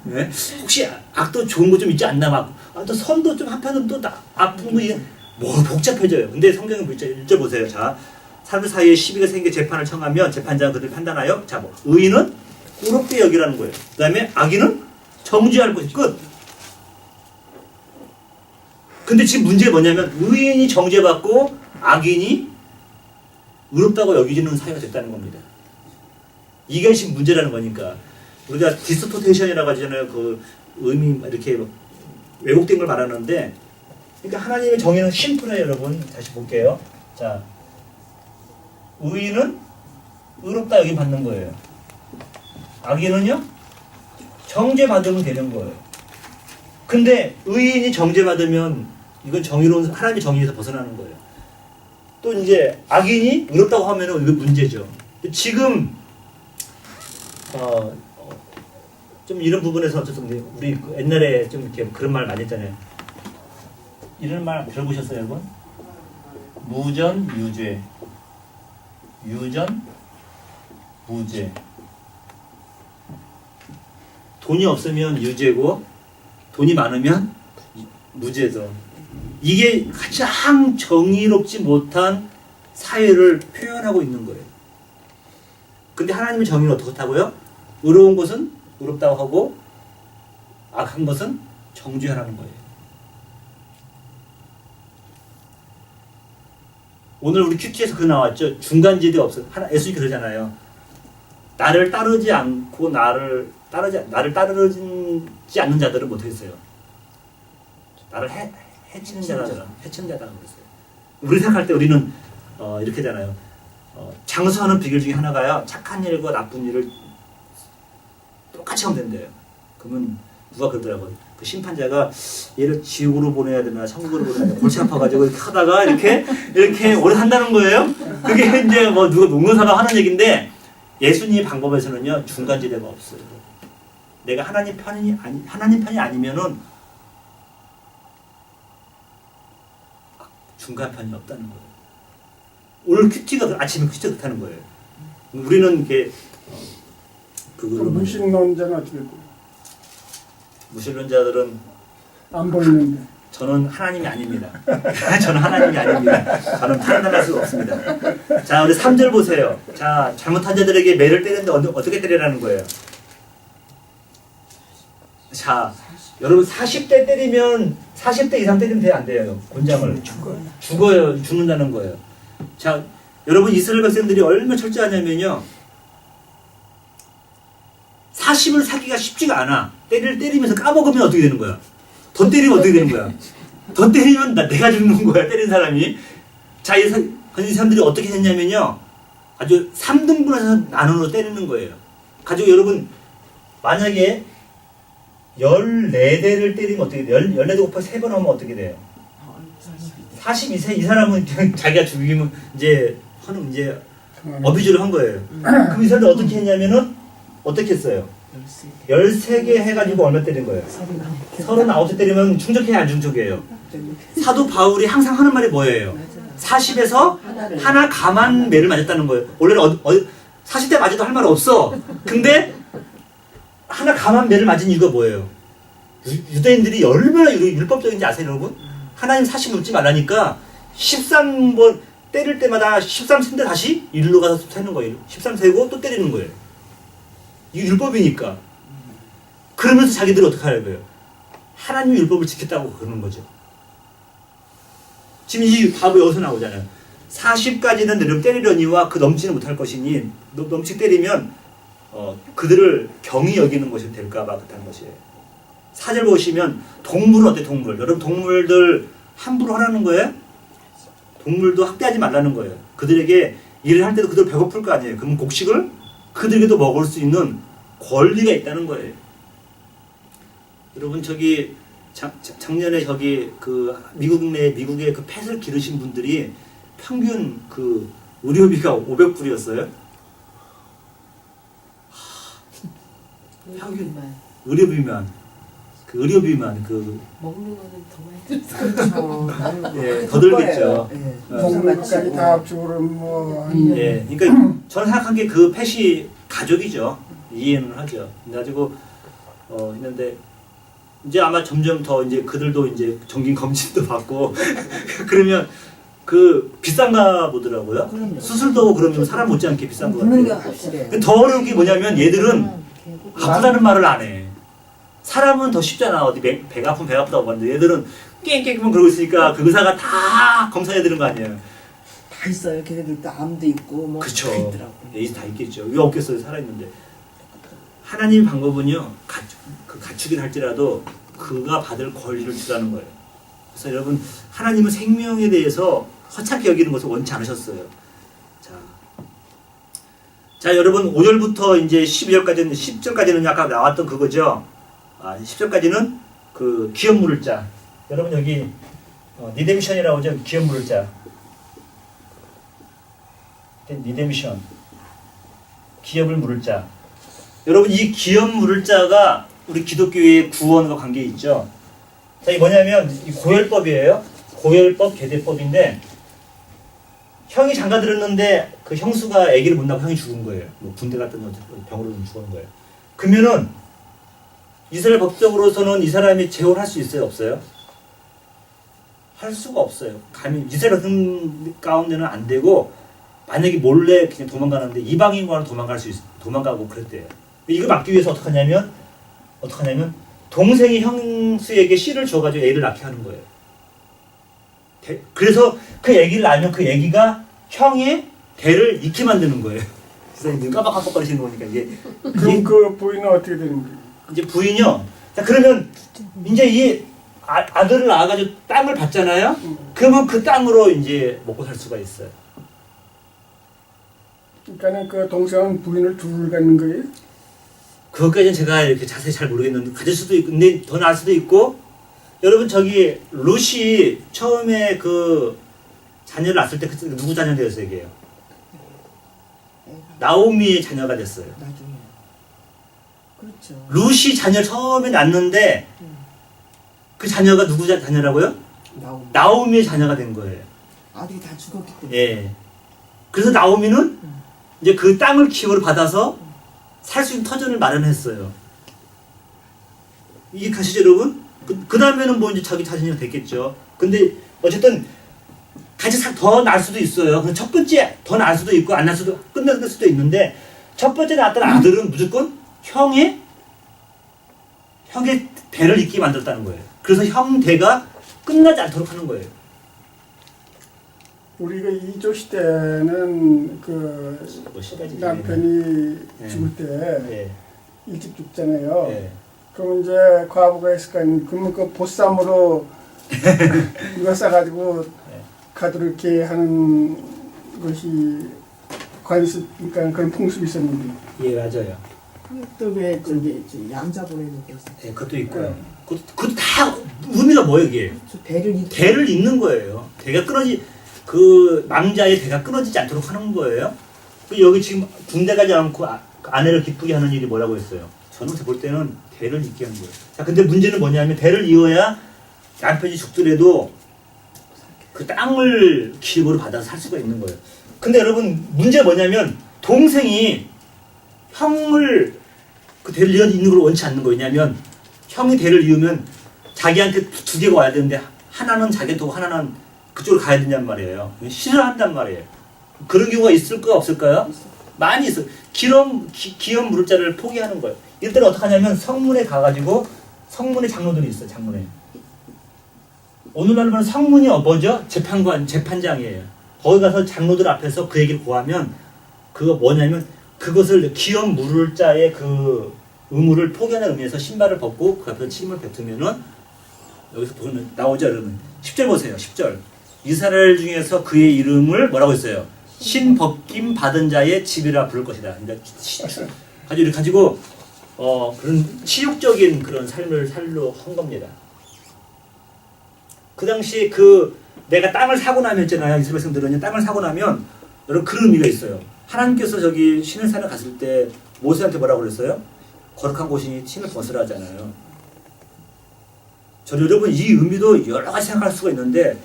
네? 혹시 악도 좋은 거 좀 있지 않나 막. 또 선도 좀 한편은 또 나쁜 거 이게 뭐 복잡해져요. 근데 성경에 보죠. 1절 보세요. 자, 사람들 사이에 시비가 생겨 재판을 청하면 재판자가 그들을 판단하여 자, 뭐 의인은 의롭게 여기라는 거예요. 그 다음에 악인은 정죄할 것이 끝. 근데 지금 문제가 뭐냐면 의인이 정죄받고 악인이 의롭다고 여기지는 사회가 됐다는 겁니다. 이게 지금 문제라는 거니까. 우리가 디스토테이션이라고 하잖아요. 그 의미 이렇게 왜곡된 걸 말하는데, 그러니까 하나님의 정의는 심플해요, 여러분. 다시 볼게요. 자, 의인은 의롭다 여기 받는 거예요. 악인은요 정죄받으면 되는 거예요. 근데 의인이 정죄받으면 이건 정의로운 하나님의 정의에서 벗어나는 거예요. 또 이제 악인이 의롭다고 하면은 이거 문제죠. 지금 좀 이런 부분에서 어쨌든 우리 옛날에 좀 이렇게 그런 말 많이 했잖아요. 이런 말 들어보셨어요, 여러분? 무전 유죄, 유전 무죄. 돈이 없으면 유죄고 돈이 많으면 무죄죠. 이게 가장 정의롭지 못한 사회를 표현하고 있는 거예요. 근데 하나님의 정의는 어떻다고요? 의로운 것은 의롭다고 하고 악한 것은 정죄하라는 거예요. 오늘 우리 큐티에서 그 나왔죠. 중간지대 없어. 예수님이 그러잖아요. 나를 따르지 않고 나를 따르지 않는 자들은 못했어요. 나를 해치는 자들은 해치는 자다 그랬어요. 우리 생각할 때 우리는 이렇게 하잖아요. 장수하는 비결 중에 하나가요. 착한 일과 나쁜 일을 똑같이 하면 된대요. 그러면 누가 그러더라고요. 그 심판자가 얘를 지옥으로 보내야 되나 천국으로 보내야 되나 골치 아파가지고 이렇게 하다가 이렇게 오래 산다는 거예요. 그게 이제 뭐 누가 농론사가 하는 얘기인데 예수님의 방법에서는요 중간지대가 없어요. 내가 하나님 편이 아니면은 중간편이 없다는 거예요. 오늘 큐티가 아침에 큐티가 그렇다는 거예요. 우리는 이렇게 그거를 무신론자는 어떻게 돼요? 무신론자들은 안 보이는데. 저는 하나님이 아닙니다. 저는 하나님이 아닙니다. 저는 판단할 수가 없습니다. 자, 우리 3절 보세요. 자, 잘못한 자들에게 매를 때리는데 어떻게 때리라는 거예요? 자, 여러분 40대 때리면 40대 이상 때리면 돼요? 안 돼요? 곤장을. 죽어요. 죽는다는 거예요. 자, 여러분 이스라엘 백성들이 얼마나 철저하냐면요. 40을 사기가 쉽지가 않아. 때리면서 까먹으면 어떻게 되는 거야? 더 때리면 어떻게 되는 거야? 더 때리면 내가 죽는 거야, 때린 사람이. 자, 이 사람들이 어떻게 했냐면요. 아주 3등분해서 나눠서 때리는 거예요. 가지고 여러분, 만약에 14대를 때리면 어떻게 돼요? 14대 곱하기 3번 하면 어떻게 돼요? 42세 이 사람은 자기가 죽이면 이제 어비주를 한 거예요. 그럼 이 사람들 어떻게 했냐면은 어떻게 했어요? 13개 해가지고 얼마 때린 거예요? 39대 때리면 충족해야 안 충족해요? 사도 바울이 항상 하는 말이 뭐예요? 40에서 하나 감한 매를 맞았다는 거예요. 원래는 40대 맞아도 할 말 없어. 근데 하나 감한 매를 맞은 이유가 뭐예요? 유대인들이 얼마나 율법적인지 아세요, 여러분? 하나님 40 넘지 말라니까 13번 때릴 때마다 13 센데 다시 일로 가서 세는 거예요. 13 세고 또 때리는 거예요. 이게 율법이니까. 그러면서 자기들이 어떻게 하는 거예요? 하나님의 율법을 지켰다고 그러는 거죠. 지금 이 답이 여기서 나오잖아요. 40까지는 너를 때리려니와 그 넘지는 못할 것이니 넘치 때리면 그들을 경히 여기는 것이 될까봐 그렇다는 것이에요. 4절 보시면 동물은 어때? 동물. 여러분 동물들 함부로 하라는 거예요? 동물도 학대하지 말라는 거예요. 그들에게 일을 할 때도 그들 배고플 거 아니에요. 그럼 곡식을 그들에게도 먹을 수 있는 권리가 있다는 거예요. 여러분 저기 작년에 저기 그 미국의 그 펫을 기르신 분들이 평균 그 의료비가 500불이었어요. 평균 의료비만 그 먹는 거는 더 많이 들었어요. 예, 더 들겠죠. 동물까지 다 합치고 뭐. 예, 그러니까 저는 생각한 게 그 펫이 가족이죠. 이해는 하죠. 그래가지고 했는데 이제 아마 점점 더 이제 그들도 이제 정기 검진도 받고 그러면 그 비싼가 보더라고요. 그럼요. 수술도 그러면 사람 못지않게 비싼 거 먹는 게 같아요. 확실해요. 근데 더 어려운 게 뭐냐면 얘들은 아프다는 말을 안 해. 사람은 더 쉽잖아. 어디 배가 아프면 배가 아프다고 하는데 얘들은 깽깽깽 그러고 있으니까 그 의사가 다 검사해야 되는 거 아니에요. 다 있어요. 걔네들도 암도 있고 뭐 그쵸. 다 있더라고. 예의 다 있겠죠. 왜 없겠어요, 살아있는데. 하나님 방법은요, 갖추긴 할지라도 그가 받을 권리를 주라는 거예요. 그래서 여러분, 하나님은 생명에 대해서 허창게 여기는 것을 원치 않으셨어요. 자, 여러분, 5절부터 이제 12절까지는, 10절까지는 아까 나왔던 그거죠. 10절까지는 그 기업 물을 자. 여러분, 여기, 리뎀션이라고 하죠. 기업 물을 자. 리뎀션. 기업을 물을 자. 여러분 이 기업 물을 자가 우리 기독교의 구원과 관계 있죠. 자, 이게 뭐냐면 이 고혈법이에요. 고혈법 계대법인데 형이 장가 들었는데 그 형수가 아기를 못 낳고 형이 죽은 거예요. 뭐 군대 갔던 병으로 죽은 거예요. 그러면은 이스라엘 법적으로서는 이 사람이 재혼할 수 있어요, 없어요? 할 수가 없어요. 감히 이스라엘 같은 가운데는 안 되고 만약에 몰래 그냥 도망가는데 이방인과는 도망가고 그랬대요. 이거 막기 위해서 어떻게 하냐면 동생이 형수에게 씨를 줘가지고 애를 낳게 하는 거예요. 그래서 그 애기를 낳으면 그 애기가 형의 대를 잇게 만드는 거예요. 선생님 깜빡깜빡거리시는 거니까 이게 그럼 그 부인은 어떻게 되는 거예요? 이제 부인이요. 자 그러면 이제 이 아들을 낳아가지고 땅을 받잖아요. 그러면 그 땅으로 이제 먹고 살 수가 있어요. 그러니까는 그 동생은 부인을 둘 갖는 거예요? 그것까지는 제가 이렇게 자세히 잘 모르겠는데 가질 수도 있고 근데 더 나을 수도 있고 여러분 저기 룻이 처음에 그 자녀를 낳았을 때 그때 누구 자녀 되었어요? 이게요? 나오미의 자녀가 됐어요. 나중에. 그렇죠. 룻이 자녀 처음에 낳는데 그 자녀가 누구 자녀라고요? 나오미의 자녀가 된 거예요. 아들이 다 죽었기 때문에. 예. 그래서 나오미는 이제 그 땅을 기업으로 받아서 살 수 있는 터전을 마련했어요. 이게 가시죠, 여러분? 그 다음에는 뭐 이제 자기 자신이 됐겠죠. 근데 어쨌든 같이 더 날 수도 있어요. 근데 첫 번째 더 날 수도 있고 안 날 수도 끝날 수도 있는데 첫 번째 낳았던 아들은 무조건 형의 대를 잇게 만들었다는 거예요. 그래서 형 대가 끝나지 않도록 하는 거예요. 우리가 이조 시대는 그 뭐 시가지 남편이 예. 죽을 때 예. 일찍 죽잖아요. 예. 그럼 이제 과부가 했을 거 아니에요. 그러면 그 보쌈으로 이거 싸가지고 가도록 이렇게 하는 것이 관습, 그러니까 그런 풍습이 있었는데. 예, 맞아요. 또왜 저기 양자 보내는 게 있어. 예, 그것도 있고요. 그것도 다 의미가 뭐예요, 이게? 대를 잇는 거예요. 대가 끊어지 그 남자의 대가 끊어지지 않도록 하는 거예요. 여기 지금 군대 가지 않고 아내를 기쁘게 하는 일이 뭐라고 했어요? 저는 볼 때는 대를 잇게 하는 거예요. 자, 근데 문제는 뭐냐면 대를 이어야 남편이 죽더라도 그 땅을 기업으로 받아서 살 수가 있는 거예요. 근데 여러분 문제가 뭐냐면 동생이 형을 그 대를 이어 있는 걸 원치 않는 거예요. 왜냐면 형이 대를 이으면 자기한테 두 개가 와야 되는데 하나는 자기한테 두고 하나는 그쪽으로 가야 된단 말이에요. 싫어한단 말이에요. 그런 경우가 있을까 없을까요? 많이 있어요. 기업 무릎자를 포기하는 거예요. 이럴 때는 어떻게 하냐면 성문에 가가지고 성문에 장로들이 있어요. 장로에. 오늘날로 보면 성문이 뭐죠? 재판장이에요. 거기 가서 장로들 앞에서 그 얘기를 고하면 그거 뭐냐면 그것을 기업 물을 자의 그 의무를 포기하는 의미에서 신발을 벗고 그 앞에서 침을 뱉으면은 여기서 보면 나오죠, 여러분. 10절 보세요. 10절. 이스라엘 중에서 그의 이름을 뭐라고 했어요? 신벗김 받은 자의 집이라 부를 것이다. 그러니까 가지고 그런 치욕적인 그런 삶을 살로 한 겁니다. 그 당시 내가 땅을 사고 나면 있잖아요. 이스라엘 백성들은 땅을 사고 나면 여러분 그런 의미가 있어요. 하나님께서 저기 신의 산에 갔을 때 모세한테 뭐라고 그랬어요? 거룩한 곳이 신을 벗으라 하잖아요. 여러분 이 의미도 여러 가지 생각할 수가 있는데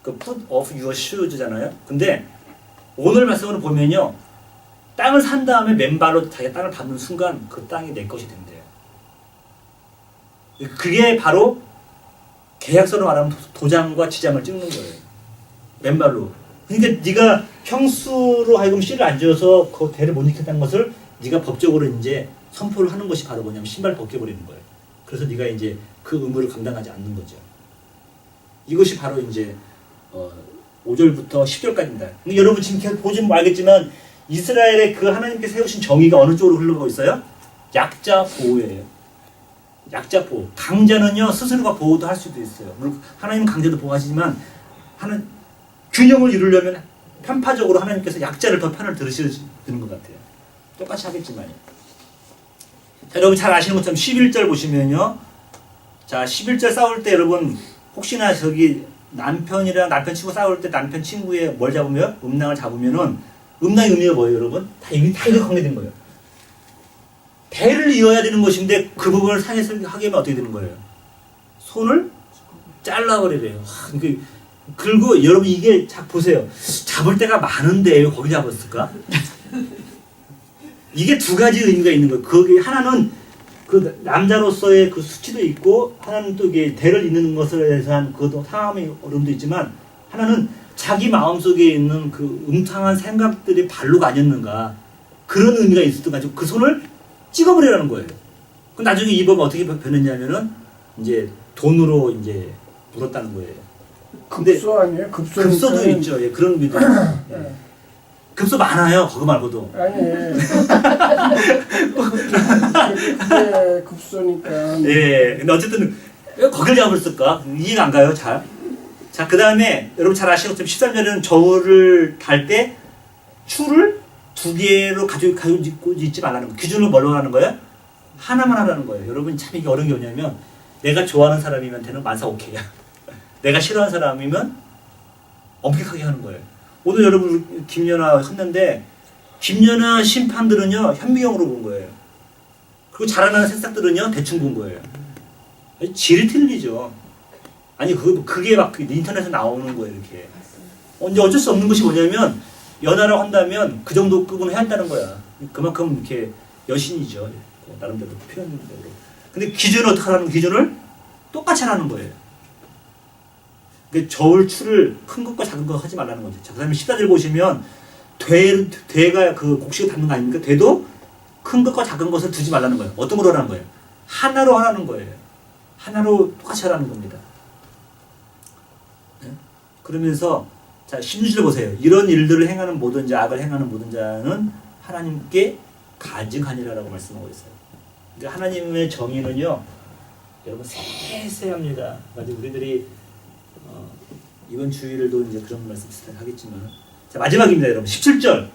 그 put off your shoes잖아요. 근데 오늘 말씀을 보면요. 땅을 산 다음에 맨발로 자기가 땅을 밟는 순간 그 땅이 내 것이 된대요. 그게 바로 계약서로 말하면 도장과 지장을 찍는 거예요. 맨발로. 그러니까 네가 형수로 하여금 씨를 안 지어서 그 대를 못 익혔다는 것을 네가 법적으로 이제 선포를 하는 것이 바로 뭐냐면 신발을 벗겨버리는 거예요. 그래서 네가 이제 그 의무를 감당하지 않는 거죠. 이것이 바로 이제 5절부터 10절까지입니다. 근데 여러분 지금 계속 보시면 알겠지만 이스라엘의 그 하나님께 세우신 정의가 어느 쪽으로 흘러가고 있어요? 약자 보호예요. 약자 보호. 강자는요 스스로가 보호도 할 수도 있어요. 물론 하나님 강자도 보호하시지만 균형을 이루려면 편파적으로 하나님께서 약자를 더 편을 들으시는 것 같아요. 똑같이 하겠지만요. 자, 여러분 잘 아시는 것처럼 11절 보시면요. 자 11절 싸울 때 여러분 혹시나 저기 남편 친구 싸울 때 남편 친구의 뭘 잡으면 음낭을 잡으면은 음낭의 의미가 뭐예요, 여러분? 다 이게 관계된 거예요. 대를 이어야 되는 것인데 그 부분을 상해서 하게 하면 어떻게 되는 거예요? 손을 잘라버리래요. 그리고 여러분 이게 보세요. 잡을 때가 많은데 왜 거기 잡았을까? 이게 두 가지 의미가 있는 거예요. 거기 하나는 그 남자로서의 그 수치도 있고 하나는 또 이게 대를 잇는 것에 대한 그것도 상함의 어려움도 있지만 하나는 자기 마음속에 있는 그 음탕한 생각들이 발로가 아니었는가 그런 의미가 있었던 가지고 그 손을 찍어버리라는 거예요. 그 나중에 이 법은 어떻게 변했냐면은 이제 돈으로 이제 물었다는 거예요. 근데 급소 아니에요? 급소. 급소도 있죠. 예, 그런 의미도 예. 급소 많아요. 그거 말고도. 아니. 그게 급소니까. 예. 근데 어쨌든 왜 거길 잡았을까? 이해가 안 가요. 잘. 자, 그 다음에 여러분 잘 아시겠지만 13절에는 저울을 달 때 추를 두 개로 가지고 있지 말라는 거. 기준을 뭘로 하는 거예요? 하나만 하라는 거예요. 여러분 참 이게 어려운 게 뭐냐면 내가 좋아하는 사람이면 되는 만사 오케이야. 내가 싫어하는 사람이면 엄격하게 하는 거예요. 오늘 여러분 김연아 했는데 김연아 심판들은요 현미경으로 본 거예요. 그리고 자라나는 새싹들은요 대충 본 거예요. 질이 틀리죠. 아니 그게 막 인터넷에 나오는 거예요 이렇게. 이제 어쩔 수 없는 것이 뭐냐면 연하라고 한다면 그 정도 급은 해야 한다는 거야. 그만큼 이렇게 여신이죠. 나름대로 표현대로. 근데 기준을 어떻게 하라는 기준을 똑같이 하라는 거예요. 저울 추를 큰 것과 작은 거 하지 말라는 거죠. 자, 그 다음에 14절 보시면 되가 그 곡식을 담는 거 아닙니까? 되도 큰 것과 작은 것을 두지 말라는 거예요. 어떤 걸로 하라는 거예요? 하나로 하라는 거예요. 하나로 똑같이 하라는 겁니다. 네? 그러면서 자 16절 보세요. 이런 일들을 행하는 모든 자, 악을 행하는 모든 자는 하나님께 간증하니라라고 말씀하고 있어요. 그러니까 하나님의 정의는요, 여러분 세세합니다. 가지고 우리들이 이번 주일도 이제 그런 말씀 하겠지만, 자 마지막입니다, 여러분. 17절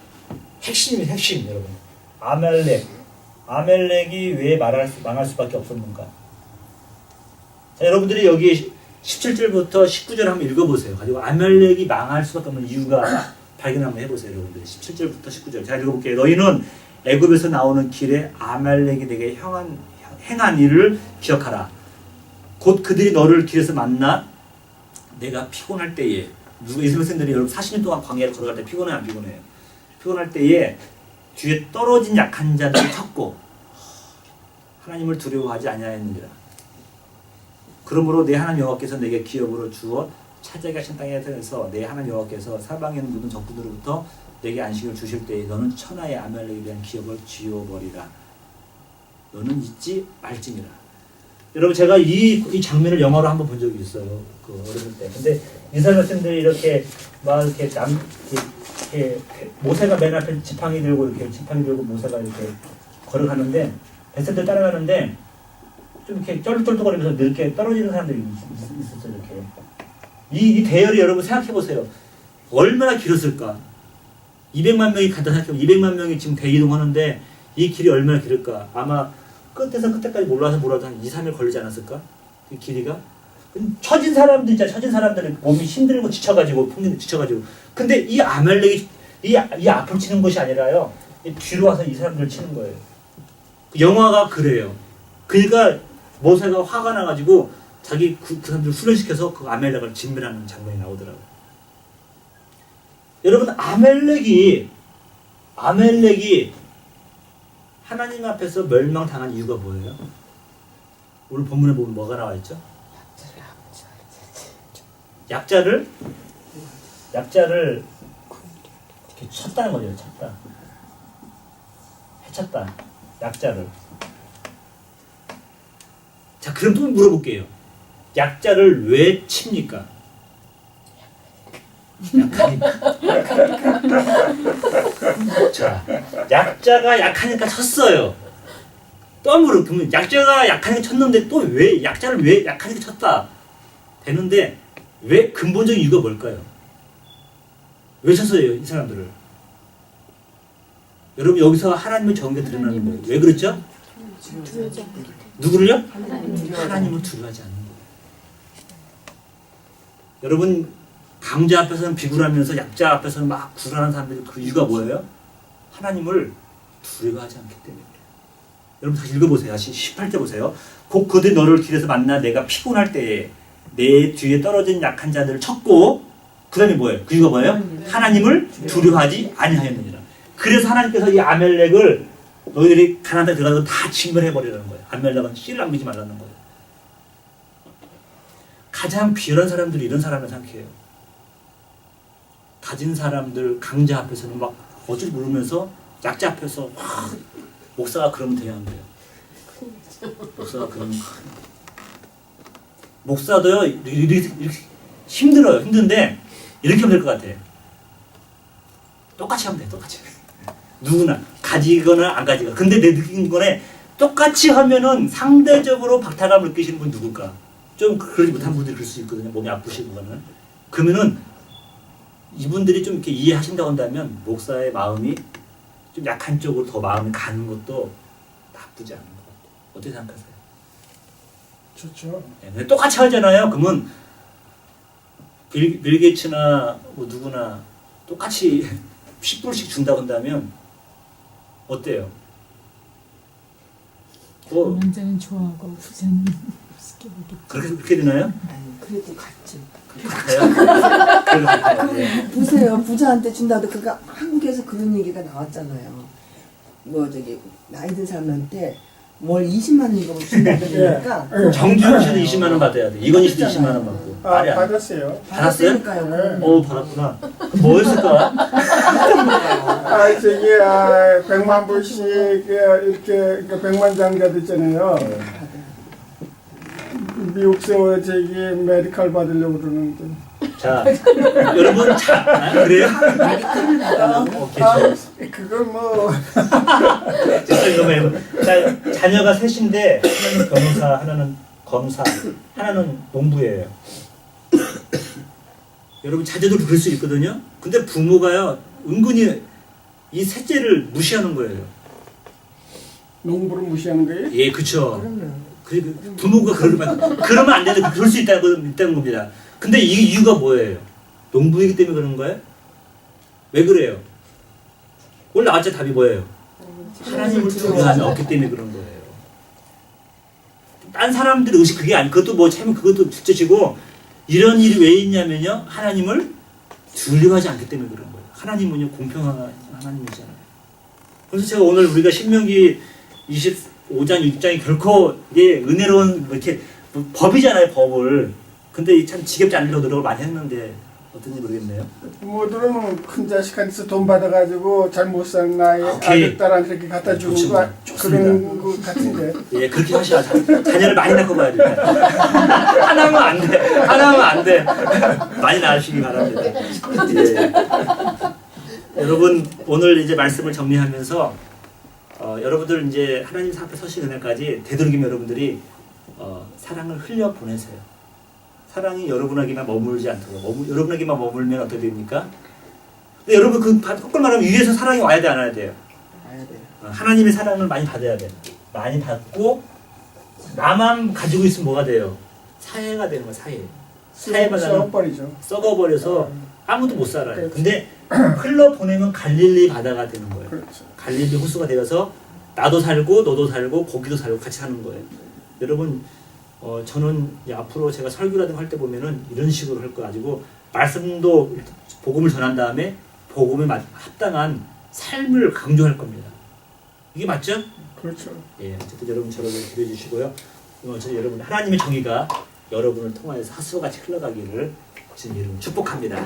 핵심입니다, 핵심 여러분. 아멜렉이 왜 망할 수밖에 없었는가? 자 여러분들이 여기 17절부터 19절 한번 읽어보세요. 가지고 아멜렉이 망할 수밖에 없는 이유가 발견 한번 해보세요, 여러분들. 17절부터 19절. 자 읽어볼게요. 너희는 애굽에서 나오는 길에 아멜렉이 내게 행한 일을 기억하라. 곧 그들이 너를 길에서 만나 내가 피곤할 때에, 이스라엘 백성들이 여러분 40년 동안 광야를 걸어갈 때 피곤해요, 안 피곤해요? 피곤할 때에 뒤에 떨어진 약한 자들을 찾고 하나님을 두려워하지 아니하였느니라. 그러므로 내 하나님 여호와께서 내게 기업으로 주어 차지하게 하신 땅에서 내 하나님 여호와께서 사방에 있는 모든 적군으로부터 내게 안식을 주실 때에 너는 천하의 아멜렉에 대한 기업을 지워버리라. 너는 잊지 말지니라. 여러분 제가 이 장면을 영화로 한번 본 적이 있어요. 그 어렸을 때. 근데 이스라엘 백성들이 이렇게 막 이렇게 모세가 맨 앞에 지팡이 들고 모세가 이렇게 걸어가는데 백성들 따라가는데 좀 이렇게 쩔뚝쩔뚝거리면서 이렇게 떨어지는 사람들이 있었어요. 이렇게 이 대열이 여러분 생각해 보세요. 얼마나 길었을까? 200만 명이 간다 생각해보면 200만 명이 지금 대이동하는데 이 길이 얼마나 길을까? 아마 끝에서 끝에까지 몰라서 한 2, 3일 걸리지 않았을까? 이 길이가? 처진 사람들 있잖아. 처진 사람들은 몸이 힘들고 지쳐가지고 풍년이 지쳐가지고. 근데 이 아멜렉이 이 앞을 치는 것이 아니라요. 뒤로 와서 이 사람들을 치는 거예요. 영화가 그래요. 그러니까 모세가 화가 나가지고 자기 그 사람들을 훈련시켜서 그 아멜렉을 진멸하는 장면이 나오더라고요. 여러분 아멜렉이 하나님 앞에서 멸망당한 이유가 뭐예요? 오늘 본문에 보면 뭐가 나와 있죠? 약자를 이렇게 쳤다는 거죠. 해쳤다. 약자를. 자, 그럼 또 물어볼게요. 약자를 왜 칩니까? 약하니까. 자, 약자가 약하니까 쳤어요. 또 물어보면 약자가 약하니까 쳤는데 또 왜 약자를 왜 약하니까 쳤다 되는데 왜 근본적인 이유가 뭘까요? 왜 쳤어요 이 사람들을? 여러분 여기서 하나님의 정의가 드러나는 거예요. 왜 그렇죠? 누구를요? 하나님을 두려워하지 않는 거예요. 여러분 강자 앞에서는 비굴하면서 약자 앞에서는 막 굴하는 사람들이 그 이유가 뭐예요? 하나님을 두려워하지 않기 때문에. 여러분 다시 읽어보세요. 다시 18절 보세요. 곧 그들이 너를 길에서 만나 내가 피곤할 때에 내 뒤에 떨어진 약한 자들을 쳤고 그 다음에 뭐예요? 그 이유가 뭐예요? 하나님을 두려워하지 아니하였느니라. 그래서 하나님께서 이 아멜렉을 너희들이 가나안 땅에 들어가서 다 진멸해버리라는 거예요. 안 멸라면 씨를 남기지 말라는 거예요. 가장 비열한 사람들이 이런 사람을 생각해요. 가진 사람들, 강자 앞에서는 막 어쩔 모르면서 약자 앞에서 목사가 그러면 돼야 한대요. 목사가 그러면 목사도요 이렇게 힘들어요. 힘든데 이렇게 하면 될 것 같아요. 똑같이 하면 돼. 똑같이. 누구나 가지거나 안 가지거나. 근데 내 느낀 거네. 똑같이 하면은 상대적으로 박탈감을 느끼시는 분 누굴까? 좀 그러지 못한 분들이 그럴 수 있거든요. 몸이 아프시거나. 그러면은 이분들이 좀 이렇게 이해하신다고 한다면 목사의 마음이 좀 약한 쪽으로 더 마음이 가는 것도 나쁘지 않은 것 같아요. 어떻게 생각하세요? 좋죠. 네, 똑같이 하잖아요. 그러면 빌 게이츠나 뭐 누구나 똑같이 10불씩 준다고 한다면 어때요? 뭐 남자는 좋아하고 부자는 쉽게 보겠죠. 그렇게 되나요? 아니, 그래도 같죠. 그래요? 보세요. 부자한테 준다도 그가 한국에서 그런 얘기가 나왔잖아요. 뭐 저기 나이 든 사람한테 월 20만 원 이거 준다 그러니까 정규현 씨도 20만 원 받아야 돼. 이건희 씨도 20만 원 받고. 아, 말이 안 돼. 받았어요. 받았으니까요. 받았구나. 뭐였을까? 저기 100만 불씩 이렇게 100만 장자도 있잖아요. 미국서 저기 메디칼 받으려고 그러는데. 자, 여러분, 그래요? 오케이, 좋아요. 그걸 뭐 자, 자녀가 셋인데 하나는 변호사, 하나는 검사, 하나는 농부예요. 여러분 자녀들도 그럴 수 있거든요. 근데 부모가요 은근히 이 셋째를 무시하는 거예요. 농부를 무시하는 거예요? 예, 그렇죠. 그러면 부모가 그러면 안 되는데 그럴 수 있다는 겁니다. 근데 이 이유가 뭐예요? 농부이기 때문에 그런 거예요? 왜 그래요? 오늘 나왔자 답이 뭐예요? 하나님을 두려워함이 없기 때문에 그런 거예요. 딴 사람들의 의식 그게 아니. 그것도 뭐 참 그것도 둘째치고 이런 일이 왜 있냐면요. 하나님을 두려워하지 않기 때문에 그런 거예요. 하나님은요 공평한 하나님이잖아요. 그래서 제가 오늘 우리가 신명기 25장 6장이 결코 이게 은혜로운 이렇게 법이잖아요. 법을. 근데 참 지겹지 않으려고 노력을 많이 했는데 어떤지 모르겠네요. 부모들은 큰 자식한테서 돈 받아가지고 잘못 산 나의 오케이. 아들 딸한테 이렇게 갖다 주는 좋습니다. 거 좋습니다. 그런 거 같은데. 예, 그렇게 하셔야 자녀를 많이 낳고 봐야 돼요. 하나면 안 돼. 하나면 안 돼. 많이 낳으시기 바랍니다. 예. 여러분 오늘 이제 말씀을 정리하면서 여러분들 이제 하나님 앞에 서신 은혜까지 되도록이면 여러분들이 사랑을 흘려 보내세요. 사랑이 여러분에게만 머물지 않도록 여러분에게만 머물면 어떻게 됩니까? 근데 여러분 거꾸로 말하면 위에서 사랑이 와야 돼 안 와야 돼요? 와야 돼요. 하나님의 사랑을 많이 받아야 돼. 많이 받고 나만 가지고 있으면 뭐가 돼요? 사해가 되는 거야. 사해마다 썩어버리죠. 썩어버려서 아무도 못 살아요. 그렇죠. 근데 흘러 보내면 갈릴리 바다가 되는 거예요. 그렇죠. 갈릴리 호수가 되어서 나도 살고 너도 살고 고기도 살고 같이 하는 거예요. 여러분 저는 이제 앞으로 제가 설교라든가 할 때 보면은 이런 식으로 할 거 가지고 말씀도 복음을 전한 다음에 복음에 합당한 삶을 강조할 겁니다. 이게 맞죠? 그렇죠. 예, 어쨌든 여러분 저를 기도해 주시고요. 어쨌든 여러분 하나님의 정의가 여러분을 통하여서 하수와 같이 흘러가기를 주님 이름으로 축복합니다.